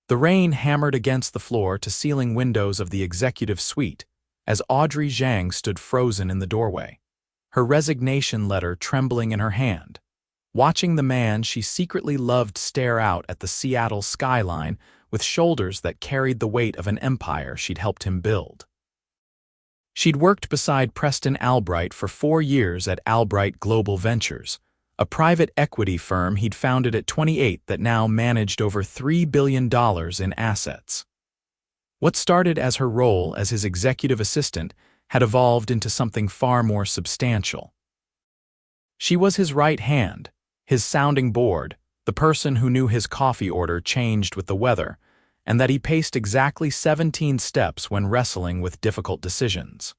The rain hammered against the floor-to-ceiling windows of the executive suite as Audrey Zhang stood frozen in the doorway, her resignation letter trembling in her hand, watching the man she secretly loved stare out at the Seattle skyline with shoulders that carried the weight of an empire she'd helped him build. She'd worked beside Preston Albright for 4 years at Albright Global Ventures, a private equity firm he'd founded at 28 that now managed over $3 billion in assets. What started as her role as his executive assistant had evolved into something far more substantial. She was his right hand, his sounding board, the person who knew his coffee order changed with the weather, and that he paced exactly 17 steps when wrestling with difficult decisions.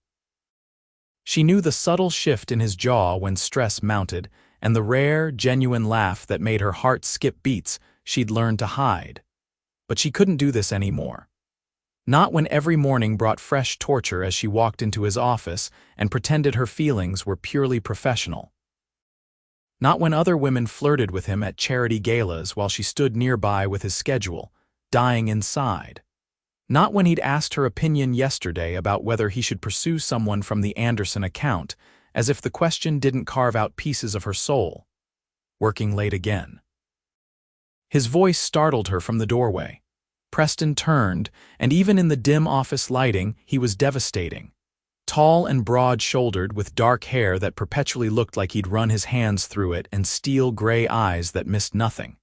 She knew the subtle shift in his jaw when stress mounted, and the rare, genuine laugh that made her heart skip beats she'd learned to hide. But she couldn't do this anymore. Not when every morning brought fresh torture as she walked into his office and pretended her feelings were purely professional. Not when other women flirted with him at charity galas while she stood nearby with his schedule, dying inside. Not when he'd asked her opinion yesterday about whether he should pursue someone from the Anderson account, as if the question didn't carve out pieces of her soul. Working late again. His voice startled her from the doorway. Preston turned, and even in the dim office lighting, he was devastating. Tall and broad-shouldered with dark hair that perpetually looked like he'd run his hands through it and steel-gray eyes that missed nothing.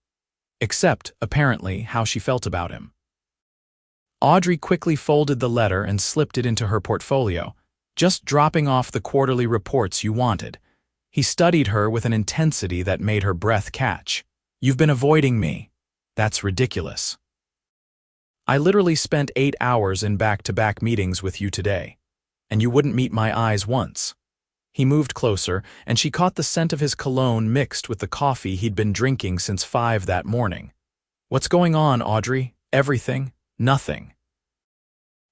Except, apparently, how she felt about him. Audrey quickly folded the letter and slipped it into her portfolio, just dropping off the quarterly reports you wanted. He studied her with an intensity that made her breath catch. "You've been avoiding me. That's ridiculous. I literally spent 8 hours in back-to-back meetings with you today, and you wouldn't meet my eyes once." He moved closer, and she caught the scent of his cologne mixed with the coffee he'd been drinking since 5 that morning. "What's going on, Audrey? Everything? Nothing.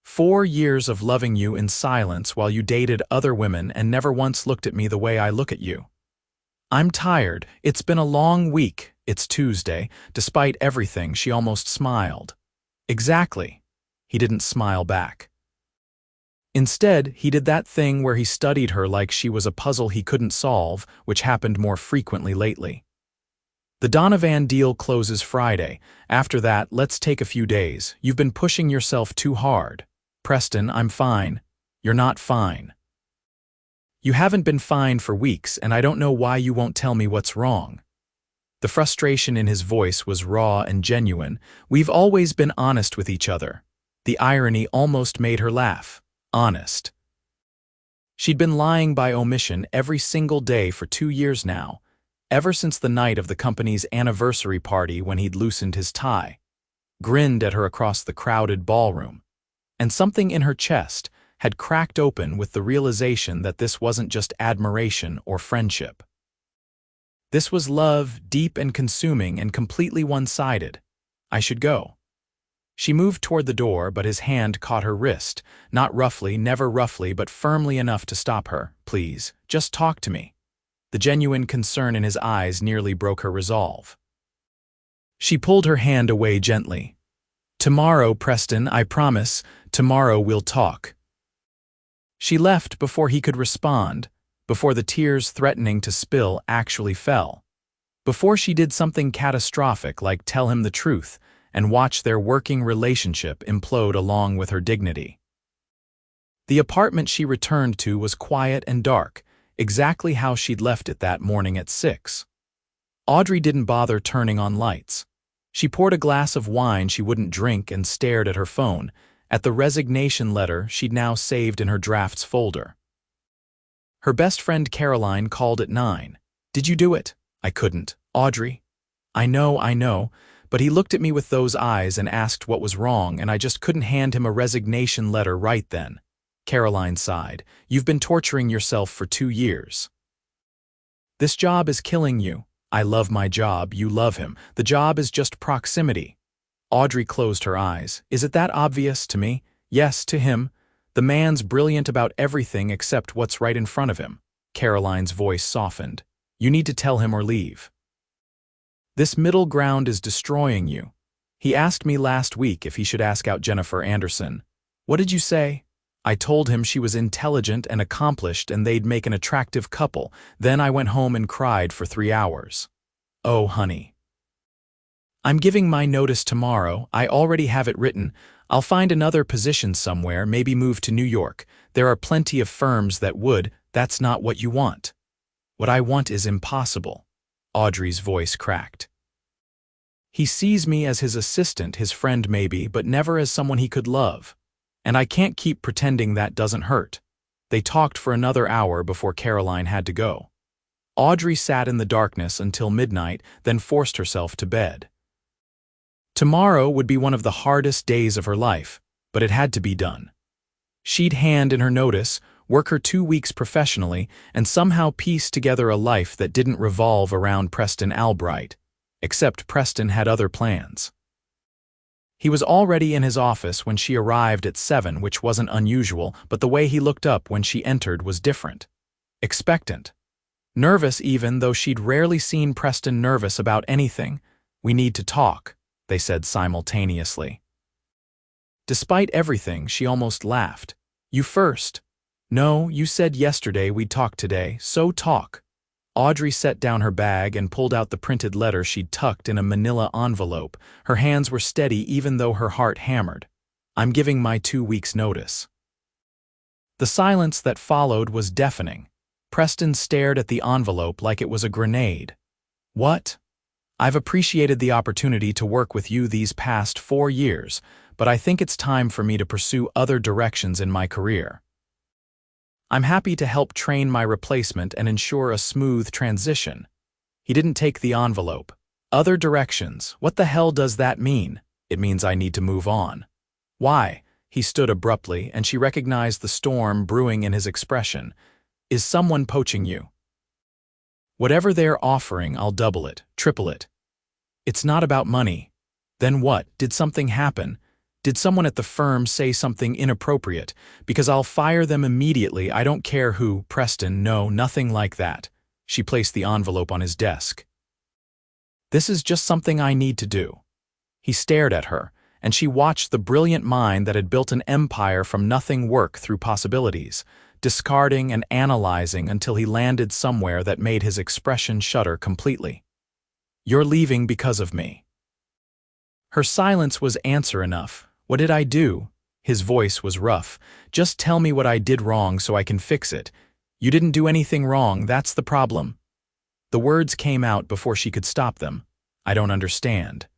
4 years of loving you in silence while you dated other women and never once looked at me the way I look at you. I'm tired. It's been a long week. It's Tuesday." Despite everything, she almost smiled. "Exactly." He didn't smile back. Instead, he did that thing where he studied her like she was a puzzle he couldn't solve, which happened more frequently lately. "The Donovan deal closes Friday. After that, let's take a few days. You've been pushing yourself too hard." "Preston, I'm fine." "You're not fine. You haven't been fine for weeks, and I don't know why you won't tell me what's wrong." The frustration in his voice was raw and genuine. "We've always been honest with each other." The irony almost made her laugh. Honest. She'd been lying by omission every single day for 2 years now, ever since the night of the company's anniversary party when he'd loosened his tie, grinned at her across the crowded ballroom, and something in her chest had cracked open with the realization that this wasn't just admiration or friendship. This was love, deep and consuming and completely one-sided. "I should go." She moved toward the door, but his hand caught her wrist, not roughly, never roughly, but firmly enough to stop her. "Please, just talk to me." The genuine concern in his eyes nearly broke her resolve. She pulled her hand away gently. "Tomorrow, Preston, I promise, tomorrow we'll talk." She left before he could respond, before the tears threatening to spill actually fell, before she did something catastrophic like tell him the truth and watch their working relationship implode along with her dignity. The apartment she returned to was quiet and dark, exactly how she'd left it that morning at 6. Audrey didn't bother turning on lights. She poured a glass of wine she wouldn't drink and stared at her phone, at the resignation letter she'd now saved in her drafts folder. Her best friend Caroline called at 9. "Did you do it?" "I couldn't." "Audrey." I know, but he looked at me with those eyes and asked what was wrong, and I just couldn't hand him a resignation letter right then." Caroline sighed. "You've been torturing yourself for 2 years. This job is killing you." "I love my job, you love him. The job is just proximity." Audrey closed her eyes. "Is it that obvious to me?" "Yes, to him. The man's brilliant about everything except what's right in front of him." Caroline's voice softened. "You need to tell him or leave. This middle ground is destroying you." He asked me last week if he should ask out Jennifer Anderson. What did you say? I told him she was intelligent and accomplished and they'd make an attractive couple. Then I went home and cried for 3 hours. Oh, honey. I'm giving my notice tomorrow. I already have it written. I'll find another position somewhere, maybe move to New York. There are plenty of firms that would. That's not what you want. What I want is impossible. Audrey's voice cracked. He sees me as his assistant, his friend maybe, but never as someone he could love. And I can't keep pretending that doesn't hurt. They talked for another hour before Caroline had to go. Audrey sat in the darkness until midnight, then forced herself to bed. Tomorrow would be one of the hardest days of her life, but it had to be done. She'd hand in her notice, work her 2 weeks professionally, and somehow piece together a life that didn't revolve around Preston Albright. Except Preston had other plans. He was already in his office when she arrived at 7, which wasn't unusual, but the way he looked up when she entered was different. Expectant. Nervous even, though she'd rarely seen Preston nervous about anything. We need to talk, they said simultaneously. Despite everything, she almost laughed. You first. No, you said yesterday we'd talk today, so talk. Audrey set down her bag and pulled out the printed letter she'd tucked in a manila envelope. Her hands were steady even though her heart hammered. I'm giving my 2 weeks' notice. The silence that followed was deafening. Preston stared at the envelope like it was a grenade. What? I've appreciated the opportunity to work with you these past 4 years, but I think it's time for me to pursue other directions in my career. I'm happy to help train my replacement and ensure a smooth transition. He didn't take the envelope. Other directions, what the hell does that mean? It means I need to move on. Why? He stood abruptly, and she recognized the storm brewing in his expression. Is someone poaching you? Whatever they're offering, I'll double it, triple it. It's not about money. Then what? Did something happen? Did someone at the firm say something inappropriate? Because I'll fire them immediately. I don't care who. Preston, no, nothing like that. She placed the envelope on his desk. This is just something I need to do. He stared at her, and she watched the brilliant mind that had built an empire from nothing work through possibilities, discarding and analyzing until he landed somewhere that made his expression shudder completely. You're leaving because of me. Her silence was answer enough. What did I do? His voice was rough. Just tell me what I did wrong so I can fix it. You didn't do anything wrong, that's the problem. The words came out before she could stop them. I don't understand.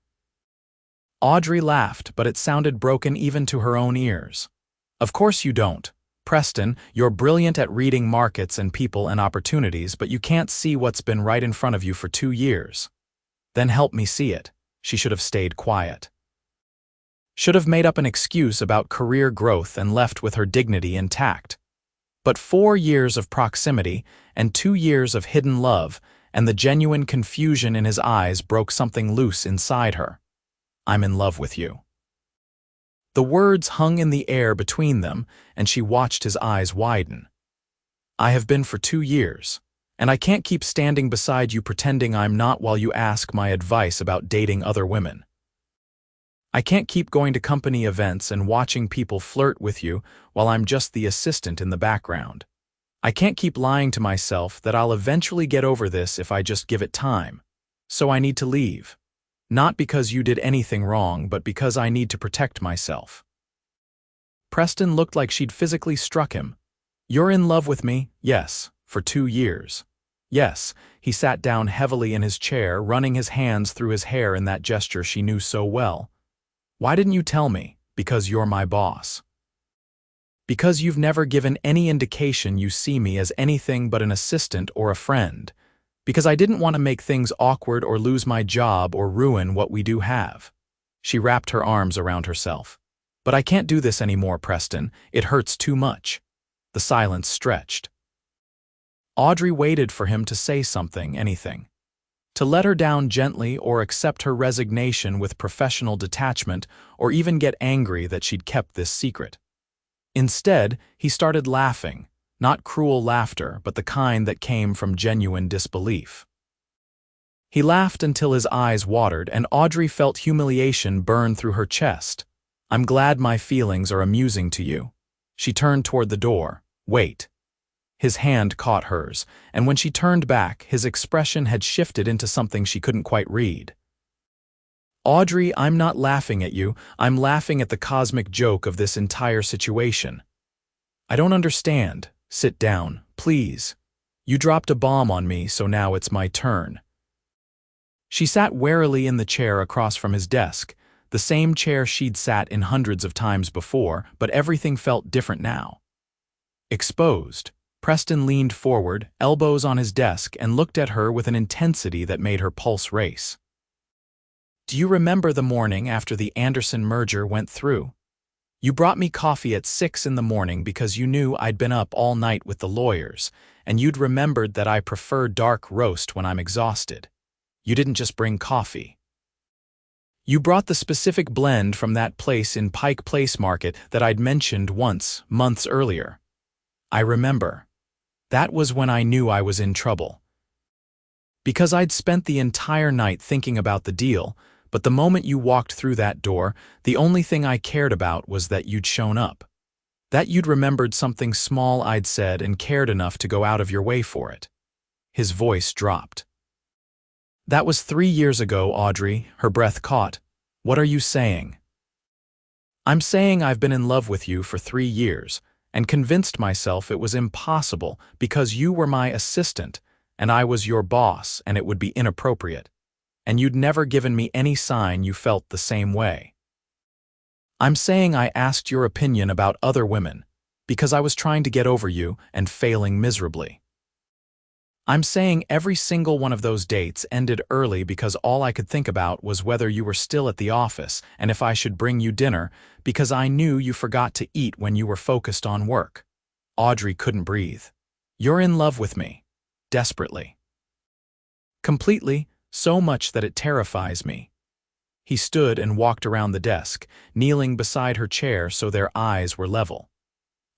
Audrey laughed, but it sounded broken even to her own ears. Of course you don't. Preston, you're brilliant at reading markets and people and opportunities, but you can't see what's been right in front of you for 2 years. Then help me see it. She should have stayed quiet. Should have made up an excuse about career growth and left with her dignity intact. But 4 years of proximity and 2 years of hidden love and the genuine confusion in his eyes broke something loose inside her. I'm in love with you. The words hung in the air between them, and she watched his eyes widen. I have been for 2 years, and I can't keep standing beside you pretending I'm not while you ask my advice about dating other women. I can't keep going to company events and watching people flirt with you while I'm just the assistant in the background. I can't keep lying to myself that I'll eventually get over this if I just give it time. So I need to leave. Not because you did anything wrong, but because I need to protect myself. Preston looked like she'd physically struck him. You're in love with me? Yes, for 2 years. Yes, he sat down heavily in his chair, running his hands through his hair in that gesture she knew so well. Why didn't you tell me? Because you're my boss. Because you've never given any indication you see me as anything but an assistant or a friend. Because I didn't want to make things awkward or lose my job or ruin what we do have. She wrapped her arms around herself. But I can't do this anymore, Preston. It hurts too much. The silence stretched. Audrey waited for him to say something, anything. To let her down gently or accept her resignation with professional detachment or even get angry that she'd kept this secret. Instead, he started laughing, not cruel laughter, but the kind that came from genuine disbelief. He laughed until his eyes watered, and Audrey felt humiliation burn through her chest. I'm glad my feelings are amusing to you. She turned toward the door. Wait. His hand caught hers, and when she turned back, his expression had shifted into something she couldn't quite read. Audrey, I'm not laughing at you, I'm laughing at the cosmic joke of this entire situation. I don't understand. Sit down, please. You dropped a bomb on me, so now it's my turn. She sat warily in the chair across from his desk, the same chair she'd sat in hundreds of times before, but everything felt different now. Exposed, Preston leaned forward, elbows on his desk, and looked at her with an intensity that made her pulse race. Do you remember the morning after the Anderson merger went through? You brought me coffee at 6 in the morning because you knew I'd been up all night with the lawyers, and you'd remembered that I prefer dark roast when I'm exhausted. You didn't just bring coffee. You brought the specific blend from that place in Pike Place Market that I'd mentioned once, months earlier. I remember. That was when I knew I was in trouble. Because I'd spent the entire night thinking about the deal, but the moment you walked through that door, the only thing I cared about was that you'd shown up. That you'd remembered something small I'd said and cared enough to go out of your way for it. His voice dropped. That was 3 years ago, Audrey, her breath caught. What are you saying? I'm saying I've been in love with you for 3 years, and convinced myself it was impossible because you were my assistant, and I was your boss, and it would be inappropriate. And you'd never given me any sign you felt the same way. I'm saying I asked your opinion about other women, because I was trying to get over you and failing miserably. I'm saying every single one of those dates ended early because all I could think about was whether you were still at the office and if I should bring you dinner, because I knew you forgot to eat when you were focused on work. Audrey couldn't breathe. You're in love with me. Desperately. Completely, so much that it terrifies me. He stood and walked around the desk, kneeling beside her chair so their eyes were level.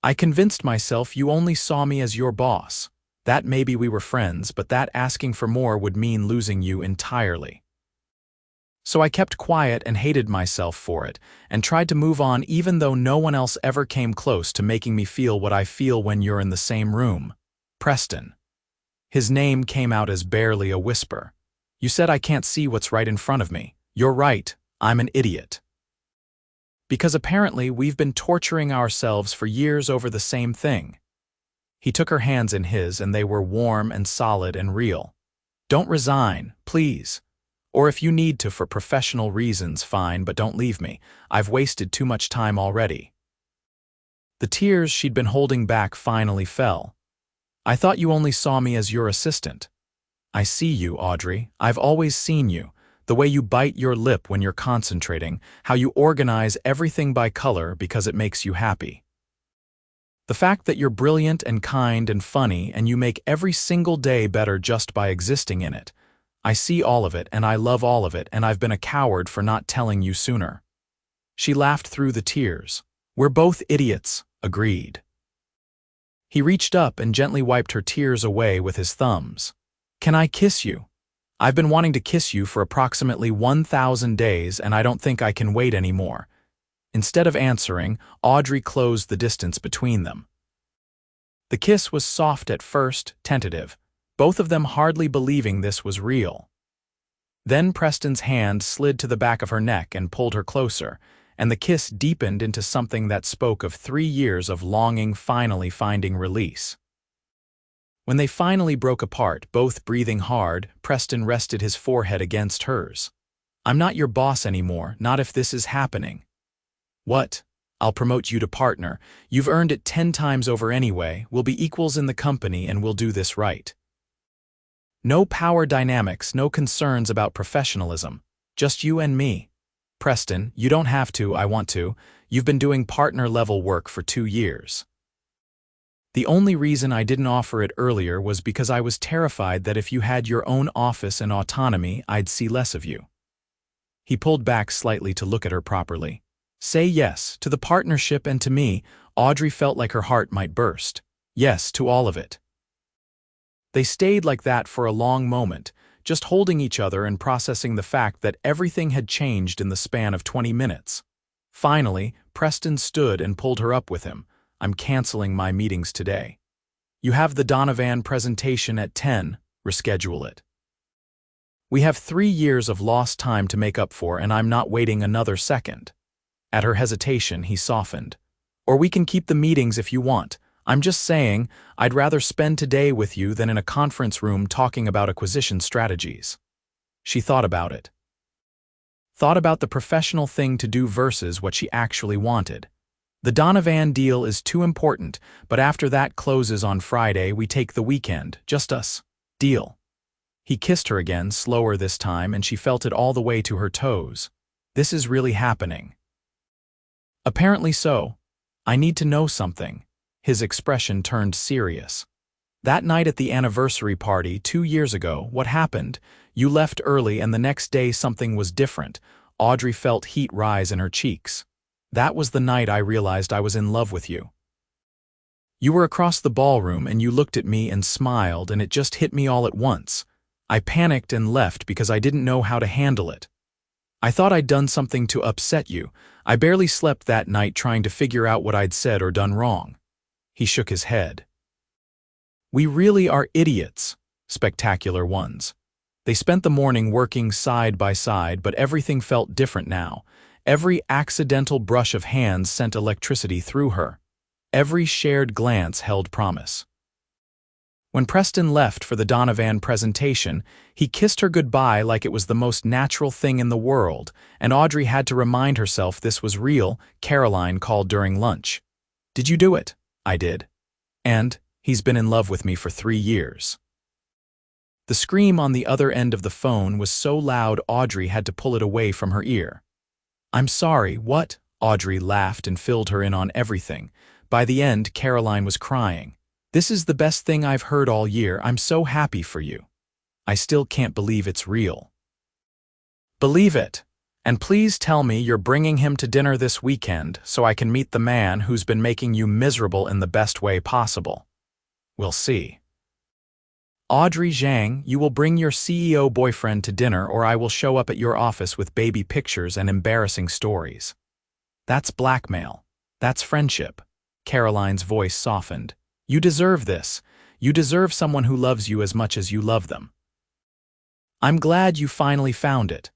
I convinced myself you only saw me as your boss. That maybe we were friends, but that asking for more would mean losing you entirely. So I kept quiet and hated myself for it, and tried to move on even though no one else ever came close to making me feel what I feel when you're in the same room. Preston. His name came out as barely a whisper. You said I can't see what's right in front of me. You're right, I'm an idiot. Because apparently we've been torturing ourselves for years over the same thing. He took her hands in his, and they were warm and solid and real. Don't resign, please. Or if you need to for professional reasons, fine, but don't leave me. I've wasted too much time already. The tears she'd been holding back finally fell. I thought you only saw me as your assistant. I see you, Audrey. I've always seen you. The way you bite your lip when you're concentrating, how you organize everything by color because it makes you happy. The fact that you're brilliant and kind and funny and you make every single day better just by existing in it. I see all of it and I love all of it, and I've been a coward for not telling you sooner. She laughed through the tears. We're both idiots, agreed. He reached up and gently wiped her tears away with his thumbs. Can I kiss you? I've been wanting to kiss you for approximately 1,000 days and I don't think I can wait anymore. Instead of answering, Audrey closed the distance between them. The kiss was soft at first, tentative, both of them hardly believing this was real. Then Preston's hand slid to the back of her neck and pulled her closer, and the kiss deepened into something that spoke of 3 years of longing finally finding release. When they finally broke apart, both breathing hard, Preston rested his forehead against hers. I'm not your boss anymore, not if this is happening. What? I'll promote you to partner. You've earned it 10 times over anyway. We'll be equals in the company and we'll do this right. No power dynamics, no concerns about professionalism. Just you and me. Preston, you don't have to, I want to. You've been doing partner-level work for 2 years. The only reason I didn't offer it earlier was because I was terrified that if you had your own office and autonomy, I'd see less of you. He pulled back slightly to look at her properly. Say yes, to the partnership and to me. Audrey felt like her heart might burst. Yes, to all of it. They stayed like that for a long moment, just holding each other and processing the fact that everything had changed in the span of 20 minutes. Finally, Preston stood and pulled her up with him. "I'm canceling my meetings today. You have the Donovan presentation at 10, reschedule it. We have 3 years of lost time to make up for, and I'm not waiting another second." At her hesitation, he softened. "Or we can keep the meetings if you want. I'm just saying, I'd rather spend today with you than in a conference room talking about acquisition strategies." She thought about it. Thought about the professional thing to do versus what she actually wanted. "The Donovan deal is too important, but after that closes on Friday, we take the weekend, just us. Deal." He kissed her again, slower this time, and she felt it all the way to her toes. "This is really happening." "Apparently so. I need to know something." His expression turned serious. "That night at the anniversary party 2 years ago, what happened? You left early and the next day something was different." Audrey felt heat rise in her cheeks. "That was the night I realized I was in love with you. You were across the ballroom and you looked at me and smiled, and it just hit me all at once. I panicked and left because I didn't know how to handle it. I thought I'd done something to upset you. I barely slept that night trying to figure out what I'd said or done wrong." He shook his head. "We really are idiots, spectacular ones." They spent the morning working side by side, but everything felt different now. Every accidental brush of hands sent electricity through her. Every shared glance held promise. When Preston left for the Donovan presentation, he kissed her goodbye like it was the most natural thing in the world, and Audrey had to remind herself this was real. Caroline called during lunch. "Did you do it?" "I did. And he's been in love with me for 3 years. The scream on the other end of the phone was so loud Audrey had to pull it away from her ear. "I'm sorry, what?" Audrey laughed and filled her in on everything. By the end, Caroline was crying. "This is the best thing I've heard all year. I'm so happy for you. I still can't believe it's real." "Believe it. And please tell me you're bringing him to dinner this weekend so I can meet the man who's been making you miserable in the best way possible." "We'll see." "Audrey Zhang, you will bring your CEO boyfriend to dinner, or I will show up at your office with baby pictures and embarrassing stories." "That's blackmail. That's friendship." Caroline's voice softened. "You deserve this. You deserve someone who loves you as much as you love them." "I'm glad you finally found it."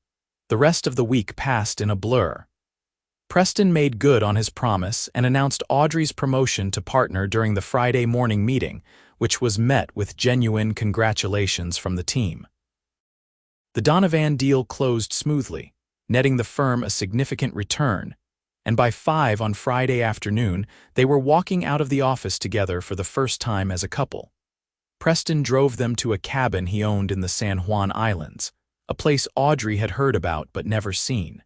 The rest of the week passed in a blur. Preston made good on his promise and announced Audrey's promotion to partner during the Friday morning meeting, which was met with genuine congratulations from the team. The Donovan deal closed smoothly, netting the firm a significant return, and by 5 on Friday afternoon, they were walking out of the office together for the first time as a couple. Preston drove them to a cabin he owned in the San Juan Islands, a place Audrey had heard about but never seen.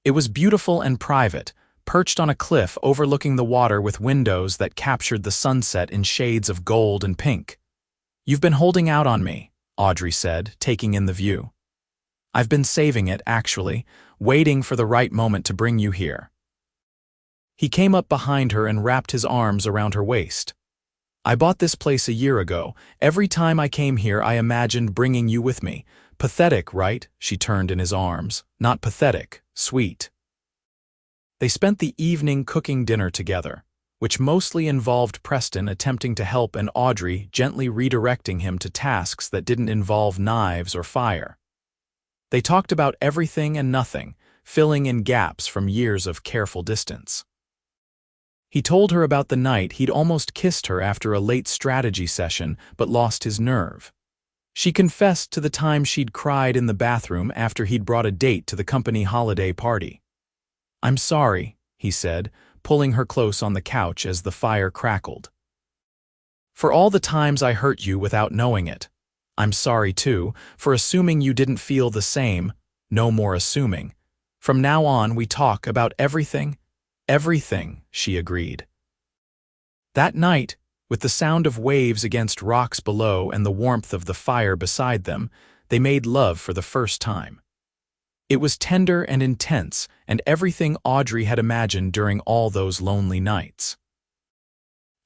It was beautiful and private, perched on a cliff overlooking the water with windows that captured the sunset in shades of gold and pink. "You've been holding out on me," Audrey said, taking in the view. "I've been saving it, actually, waiting for the right moment to bring you here." He came up behind her and wrapped his arms around her waist. "I bought this place a year ago. Every time I came here, I imagined bringing you with me. Pathetic, right?" She turned in his arms. "Not pathetic, sweet." They spent the evening cooking dinner together, which mostly involved Preston attempting to help and Audrey gently redirecting him to tasks that didn't involve knives or fire. They talked about everything and nothing, filling in gaps from years of careful distance. He told her about the night he'd almost kissed her after a late strategy session but lost his nerve. She confessed to the time she'd cried in the bathroom after he'd brought a date to the company holiday party. "I'm sorry," he said, pulling her close on the couch as the fire crackled. "For all the times I hurt you without knowing it. I'm sorry, too, for assuming you didn't feel the same. No more assuming. From now on, we talk about everything." "Everything," she agreed. That night, with the sound of waves against rocks below and the warmth of the fire beside them, they made love for the first time. It was tender and intense, and everything Audrey had imagined during all those lonely nights.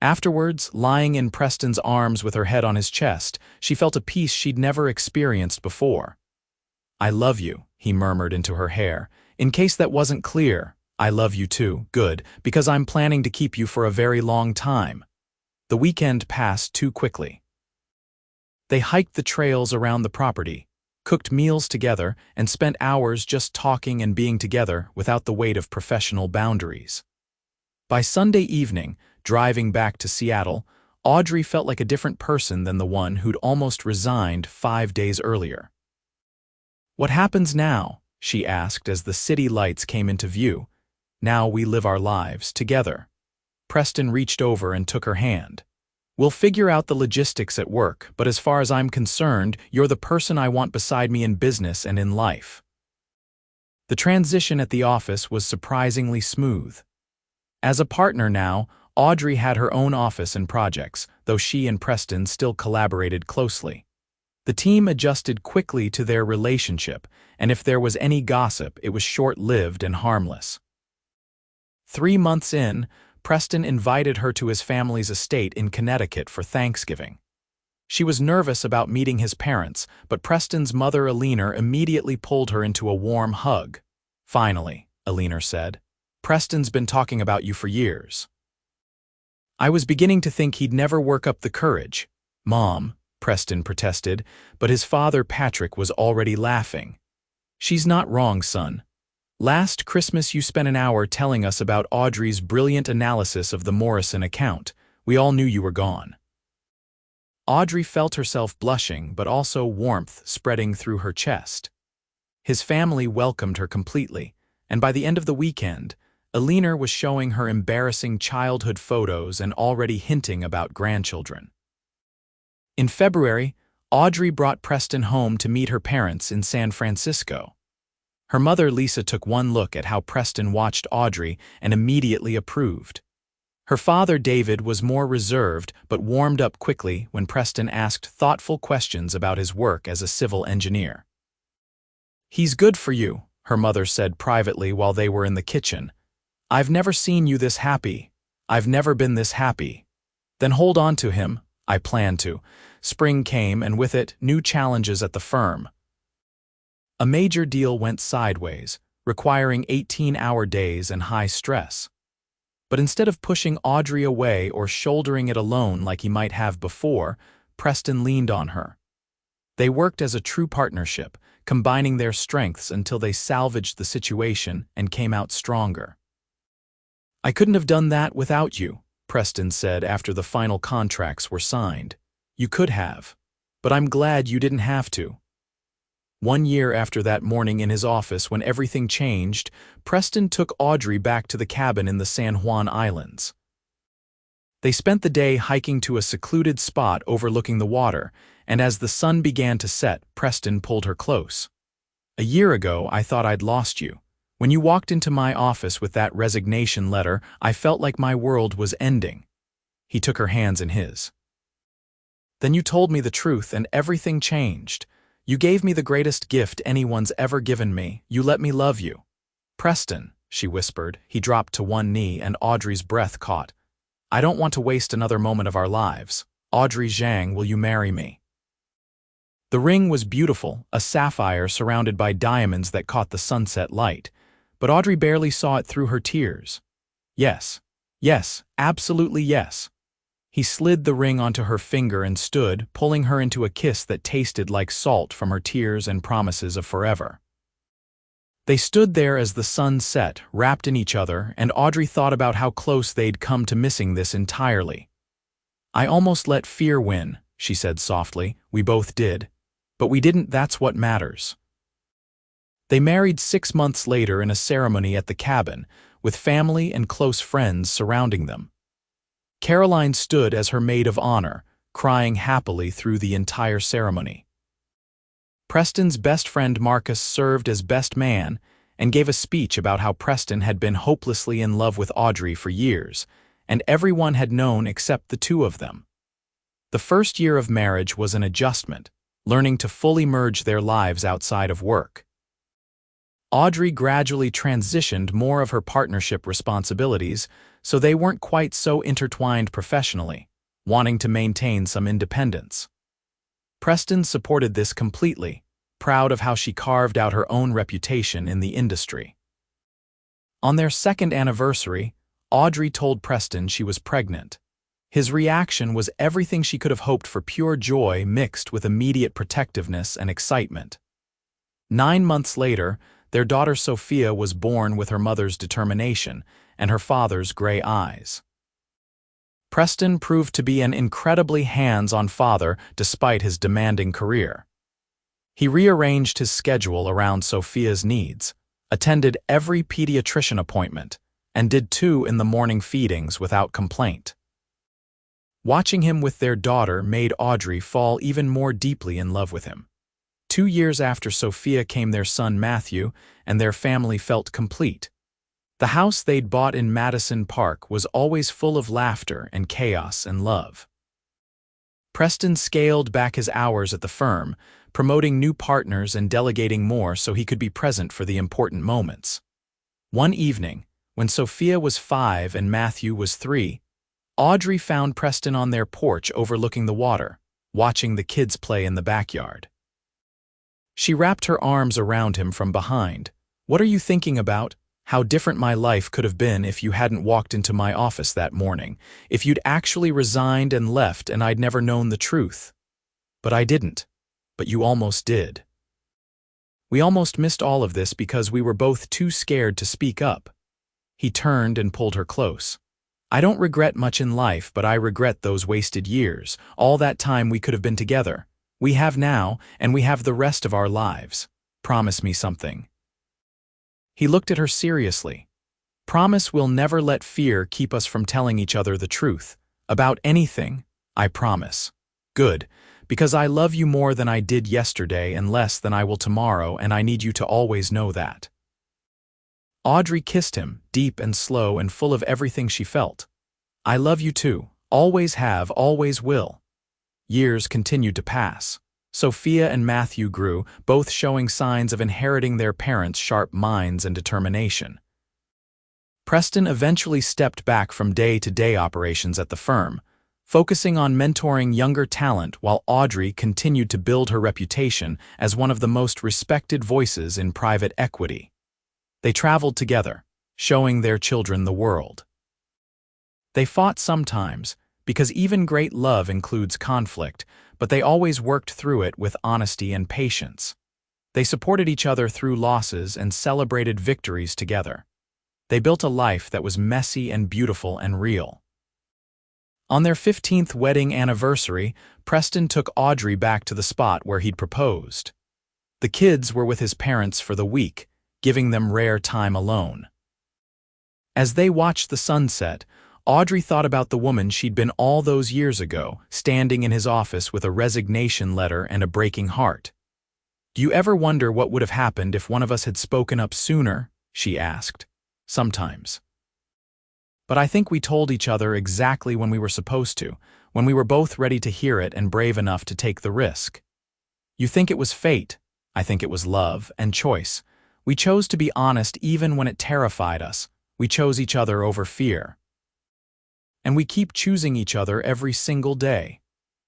Afterwards, lying in Preston's arms with her head on his chest, she felt a peace she'd never experienced before. "I love you," he murmured into her hair. "In case that wasn't clear, I love you too, good, because I'm planning to keep you for a very long time." The weekend passed too quickly. They hiked the trails around the property, cooked meals together, and spent hours just talking and being together without the weight of professional boundaries. By Sunday evening, driving back to Seattle, Audrey felt like a different person than the one who'd almost resigned 5 days earlier. "What happens now?" she asked as the city lights came into view. "Now we live our lives together." Preston reached over and took her hand. "We'll figure out the logistics at work, but as far as I'm concerned, you're the person I want beside me in business and in life." The transition at the office was surprisingly smooth. As a partner now, Audrey had her own office and projects, though she and Preston still collaborated closely. The team adjusted quickly to their relationship, and if there was any gossip, it was short-lived and harmless. 3 months in, Preston invited her to his family's estate in Connecticut for Thanksgiving. She was nervous about meeting his parents, but Preston's mother, Eleanor, immediately pulled her into a warm hug. "Finally," Eleanor said. "Preston's been talking about you for years." "I was beginning to think he'd never work up the courage." "Mom," Preston protested, but his father, Patrick, was already laughing. "She's not wrong, son. Last Christmas you spent an hour telling us about Audrey's brilliant analysis of the Morrison account. We all knew you were gone." Audrey felt herself blushing, but also warmth spreading through her chest. His family welcomed her completely, and by the end of the weekend, Eleanor was showing her embarrassing childhood photos and already hinting about grandchildren. In February, Audrey brought Preston home to meet her parents in San Francisco. Her mother, Lisa, took one look at how Preston watched Audrey and immediately approved. Her father, David, was more reserved but warmed up quickly when Preston asked thoughtful questions about his work as a civil engineer. "He's good for you," her mother said privately while they were in the kitchen. "I've never seen you this happy. I've never been this happy." "Then hold on to him." "I plan to." Spring came, and with it, new challenges at the firm. A major deal went sideways, requiring 18-hour days and high stress. But instead of pushing Audrey away or shouldering it alone like he might have before, Preston leaned on her. They worked as a true partnership, combining their strengths until they salvaged the situation and came out stronger. "I couldn't have done that without you," Preston said after the final contracts were signed. "You could have. But I'm glad you didn't have to." 1 year after that morning in his office when everything changed, Preston took Audrey back to the cabin in the San Juan Islands. They spent the day hiking to a secluded spot overlooking the water, and as the sun began to set, Preston pulled her close. "A year ago, I thought I'd lost you. When you walked into my office with that resignation letter, I felt like my world was ending." He took her hands in his. "Then you told me the truth and everything changed. You gave me the greatest gift anyone's ever given me. You let me love you." "Preston," she whispered. He dropped to one knee and Audrey's breath caught. "I don't want to waste another moment of our lives. Audrey Zhang, will you marry me?" The ring was beautiful, a sapphire surrounded by diamonds that caught the sunset light, but Audrey barely saw it through her tears. "Yes. Yes, absolutely yes." He slid the ring onto her finger and stood, pulling her into a kiss that tasted like salt from her tears and promises of forever. They stood there as the sun set, wrapped in each other, and Audrey thought about how close they'd come to missing this entirely. "I almost let fear win," she said softly. "We both did. But we didn't, that's what matters." They married 6 months later in a ceremony at the cabin, with family and close friends surrounding them. Caroline stood as her maid of honor, crying happily through the entire ceremony. Preston's best friend Marcus served as best man and gave a speech about how Preston had been hopelessly in love with Audrey for years, and everyone had known except the two of them. The first year of marriage was an adjustment, learning to fully merge their lives outside of work. Audrey gradually transitioned more of her partnership responsibilities, so they weren't quite so intertwined professionally, wanting to maintain some independence. Preston supported this completely, proud of how she carved out her own reputation in the industry. On their second anniversary, Audrey told Preston she was pregnant. His reaction was everything she could have hoped for, pure joy mixed with immediate protectiveness and excitement. 9 months later, their daughter Sophia was born with her mother's determination and her father's gray eyes. Preston proved to be an incredibly hands-on father despite his demanding career. He rearranged his schedule around Sophia's needs, attended every pediatrician appointment, and did 2 in the morning feedings without complaint. Watching him with their daughter made Audrey fall even more deeply in love with him. 2 years after Sophia came their son Matthew, and their family felt complete. The house they'd bought in Madison Park was always full of laughter and chaos and love. Preston scaled back his hours at the firm, promoting new partners and delegating more so he could be present for the important moments. One evening, when Sophia was 5 and Matthew was 3, Audrey found Preston on their porch overlooking the water, watching the kids play in the backyard. She wrapped her arms around him from behind. "What are you thinking about? How different my life could have been if you hadn't walked into my office that morning, if you'd actually resigned and left and I'd never known the truth. But I didn't. But you almost did. We almost missed all of this because we were both too scared to speak up." He turned and pulled her close. "I don't regret much in life, but I regret those wasted years, all that time we could have been together. We have now, and we have the rest of our lives. Promise me something." He looked at her seriously. "Promise we'll never let fear keep us from telling each other the truth. About anything, I promise." "Good, because I love you more than I did yesterday and less than I will tomorrow, and I need you to always know that." Audrey kissed him, deep and slow and full of everything she felt. "I love you too, always have, always will." Years continued to pass. Sophia and Matthew grew, both showing signs of inheriting their parents' sharp minds and determination. Preston eventually stepped back from day-to-day operations at the firm, focusing on mentoring younger talent while Audrey continued to build her reputation as one of the most respected voices in private equity. They traveled together, showing their children the world. They fought sometimes, because even great love includes conflict, but they always worked through it with honesty and patience. They supported each other through losses and celebrated victories together. They built a life that was messy and beautiful and real. On their 15th wedding anniversary, Preston took Audrey back to the spot where he'd proposed. The kids were with his parents for the week, giving them rare time alone. As they watched the sunset, Audrey thought about the woman she'd been all those years ago, standing in his office with a resignation letter and a breaking heart. "Do you ever wonder what would have happened if one of us had spoken up sooner?" she asked. "Sometimes. But I think we told each other exactly when we were supposed to, when we were both ready to hear it and brave enough to take the risk. You think it was fate. I think it was love and choice. We chose to be honest even when it terrified us. We chose each other over fear. And we keep choosing each other every single day."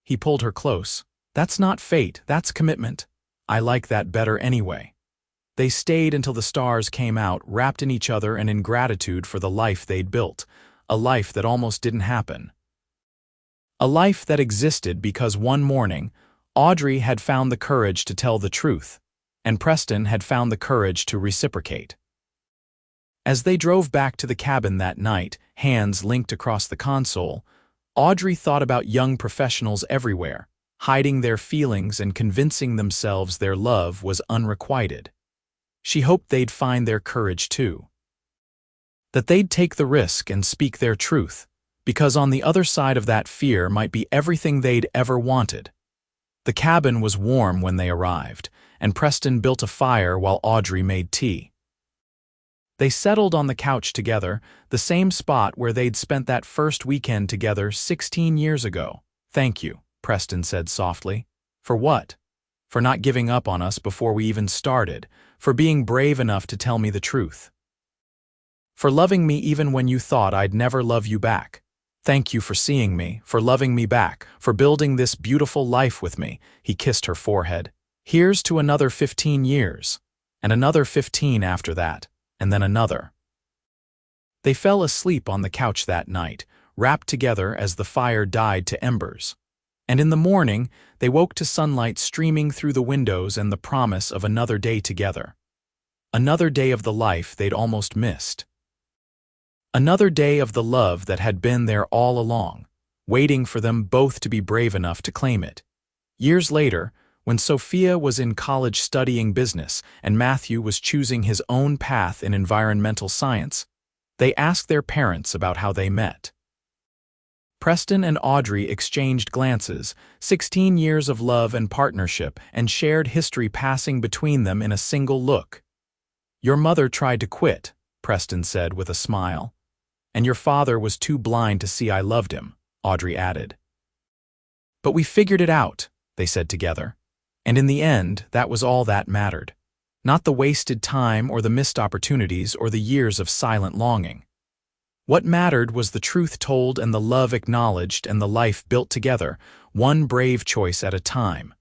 He pulled her close. "That's not fate, that's commitment. I like that better anyway." They stayed until the stars came out, wrapped in each other and in gratitude for the life they'd built, a life that almost didn't happen. A life that existed because one morning, Audrey had found the courage to tell the truth, and Preston had found the courage to reciprocate. As they drove back to the cabin that night, hands linked across the console, Audrey thought about young professionals everywhere, hiding their feelings and convincing themselves their love was unrequited. She hoped they'd find their courage too. That they'd take the risk and speak their truth, because on the other side of that fear might be everything they'd ever wanted. The cabin was warm when they arrived, and Preston built a fire while Audrey made tea. They settled on the couch together, the same spot where they'd spent that first weekend together 16 years ago. "Thank you," Preston said softly. "For what?" "For not giving up on us before we even started, for being brave enough to tell me the truth. For loving me even when you thought I'd never love you back. Thank you for seeing me, for loving me back, for building this beautiful life with me." He kissed her forehead. "Here's to another 15 years, and another 15 after that, and then another." They fell asleep on the couch that night, wrapped together as the fire died to embers. And in the morning, they woke to sunlight streaming through the windows and the promise of another day together. Another day of the life they'd almost missed. Another day of the love that had been there all along, waiting for them both to be brave enough to claim it. Years later, when Sophia was in college studying business and Matthew was choosing his own path in environmental science, they asked their parents about how they met. Preston and Audrey exchanged glances, 16 years of love and partnership, and shared history passing between them in a single look. "Your mother tried to quit," Preston said with a smile. "And your father was too blind to see I loved him," Audrey added. "But we figured it out," they said together. And in the end, that was all that mattered. Not the wasted time or the missed opportunities or the years of silent longing. What mattered was the truth told and the love acknowledged and the life built together, one brave choice at a time.